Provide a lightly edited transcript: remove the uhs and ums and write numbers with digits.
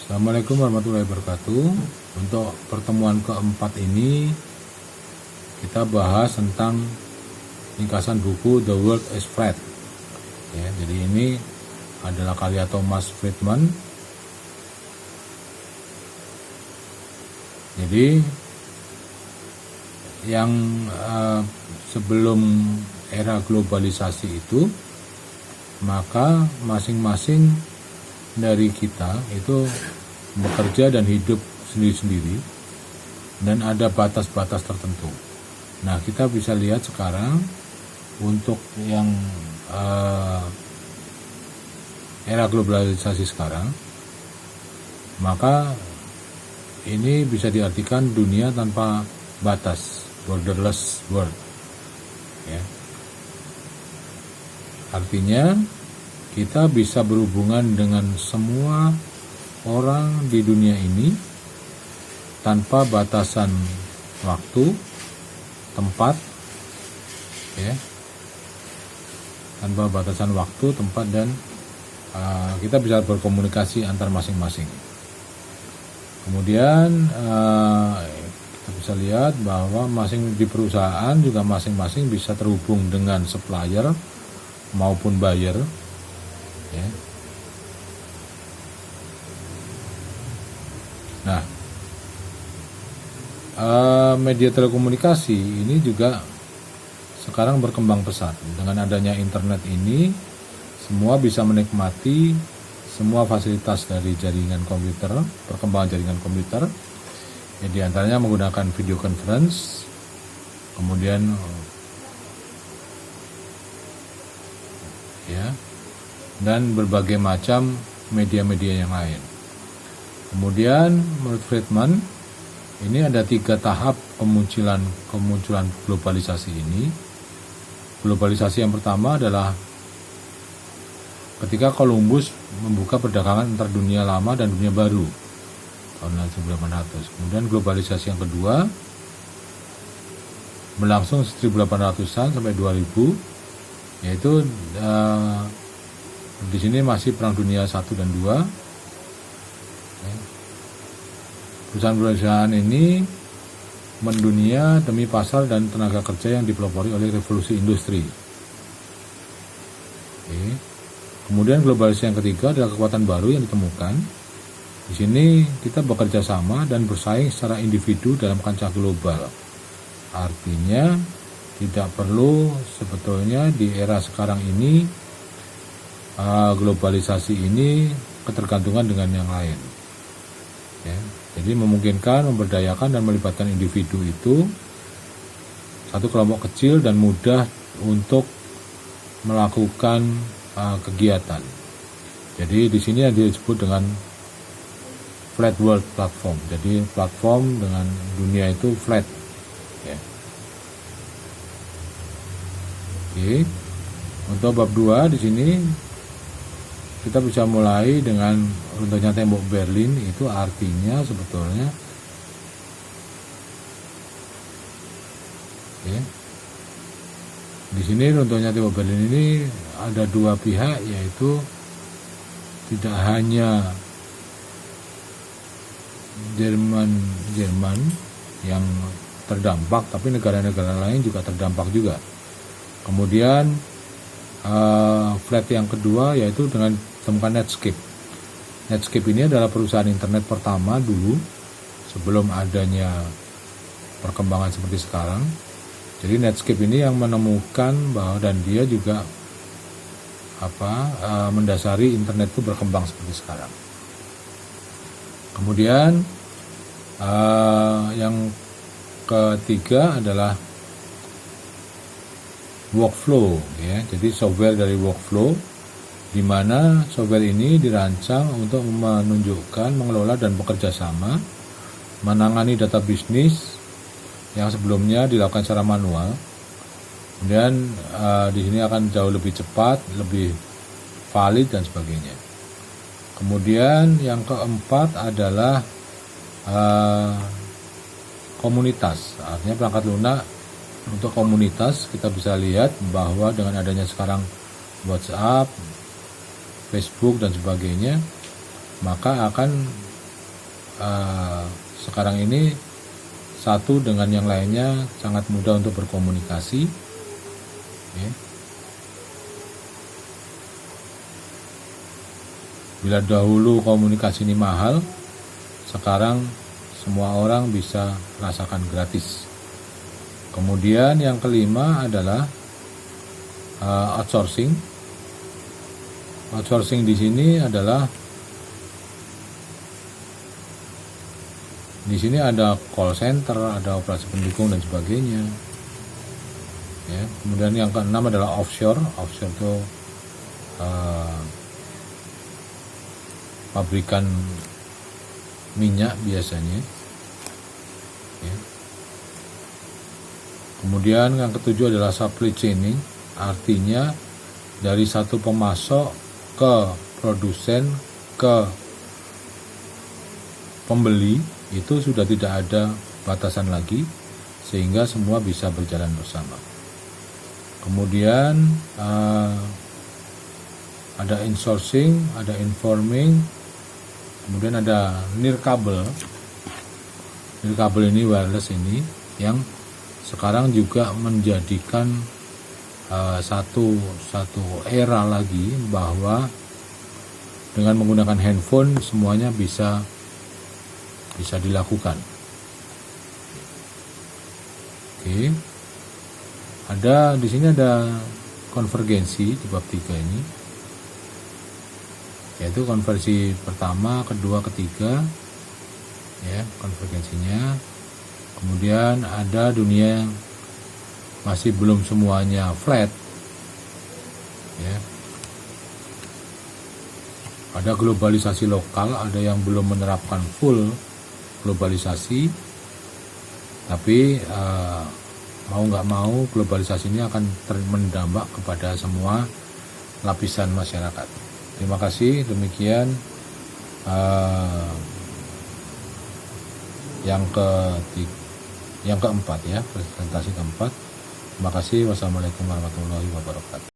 Assalamualaikum warahmatullahi wabarakatuh. Untuk pertemuan keempat ini kita bahas tentang ringkasan buku The World is Flat. Ya, jadi ini adalah karya Thomas Friedman. Jadi yang sebelum era globalisasi itu, maka masing-masing dari kita itu bekerja dan hidup sendiri-sendiri dan ada batas-batas tertentu. Nah, kita bisa lihat sekarang untuk yang era globalisasi sekarang, maka ini bisa diartikan dunia tanpa batas, borderless world. Ya. Artinya kita bisa berhubungan dengan semua orang di dunia ini tanpa batasan waktu, tempat, ya, tanpa batasan waktu, tempat, dan kita bisa berkomunikasi antar masing-masing. Kemudian kita bisa lihat bahwa masing di perusahaan juga masing-masing bisa terhubung dengan supplier maupun buyer. Ya. Nah, media telekomunikasi ini juga sekarang berkembang pesat. Dengan adanya internet ini, semua bisa menikmati semua fasilitas dari jaringan komputer, perkembangan jaringan komputer. Ya, di antaranya menggunakan video conference, kemudian ya, dan berbagai macam media-media yang lain. Kemudian menurut Friedman, ini ada 3 tahap kemunculan globalisasi ini. Globalisasi yang pertama adalah ketika Columbus membuka perdagangan antar dunia lama dan dunia baru tahun 1800. Kemudian globalisasi yang kedua berlangsung 1800-an sampai 2000, yaitu di sini masih Perang Dunia 1 dan 2. Perusahaan-perusahaan ini mendunia demi pasar dan tenaga kerja yang dipelopori oleh revolusi industri. Kemudian globalisasi yang ketiga adalah kekuatan baru yang ditemukan. Di sini kita bekerja sama dan bersaing secara individu dalam kancah global. Artinya tidak perlu sebetulnya di era sekarang ini globalisasi ini ketergantungan dengan yang lain. Ya, jadi memungkinkan, memberdayakan dan melibatkan individu itu satu kelompok kecil dan mudah untuk melakukan kegiatan. Jadi di sini yang disebut dengan flat world platform. Jadi platform dengan dunia itu flat. Ya. Oke. Untuk bab 2 di sini kita bisa mulai dengan runtuhnya tembok Berlin. Itu artinya sebetulnya di sini runtuhnya tembok Berlin ini ada 2 pihak, yaitu tidak hanya Jerman yang terdampak, tapi negara-negara lain juga terdampak juga. Kemudian flat yang kedua yaitu dengan temukan Netscape. Netscape ini adalah perusahaan internet pertama dulu sebelum adanya perkembangan seperti sekarang. Jadi Netscape ini yang menemukan bahwa, dan dia juga mendasari internet itu berkembang seperti sekarang. Kemudian yang ketiga adalah workflow, ya. Jadi software dari workflow, di mana software ini dirancang untuk menunjukkan, mengelola dan bekerja sama, menangani data bisnis yang sebelumnya dilakukan secara manual. Kemudian di sini akan jauh lebih cepat, lebih valid dan sebagainya. Kemudian yang keempat adalah komunitas. Artinya perangkat lunak untuk komunitas. Kita bisa lihat bahwa dengan adanya sekarang WhatsApp, Facebook dan sebagainya, maka akan sekarang ini satu dengan yang lainnya sangat mudah untuk berkomunikasi, ya. Bila dahulu komunikasi ini mahal, sekarang semua orang bisa rasakan gratis. Kemudian yang kelima adalah outsourcing. Outsourcing di sini adalah ada call center, ada operasi pendukung dan sebagainya. Ya, kemudian yang keenam adalah offshore. Offshore itu pabrikan minyak biasanya. Ya. Kemudian yang ketujuh adalah supply chaining, artinya dari satu pemasok ke produsen ke pembeli itu sudah tidak ada batasan lagi, sehingga semua bisa berjalan bersama. Kemudian ada insourcing, ada informing, kemudian ada nirkabel. Nirkabel ini wireless ini yang sekarang juga menjadikan satu era lagi, bahwa dengan menggunakan handphone semuanya bisa dilakukan. Oke. Di sini ada konvergensi di bab 3 ini, yaitu konversi pertama, kedua, ketiga, ya, konvergensinya. Kemudian ada dunia yang masih belum semuanya flat, ya. Ada globalisasi lokal, ada yang belum menerapkan full globalisasi, tapi mau nggak mau globalisasi ini akan mendampak kepada semua lapisan masyarakat. Terima kasih, demikian yang keempat, ya, presentasi keempat. Terima kasih. Wassalamualaikum warahmatullahi wabarakatuh.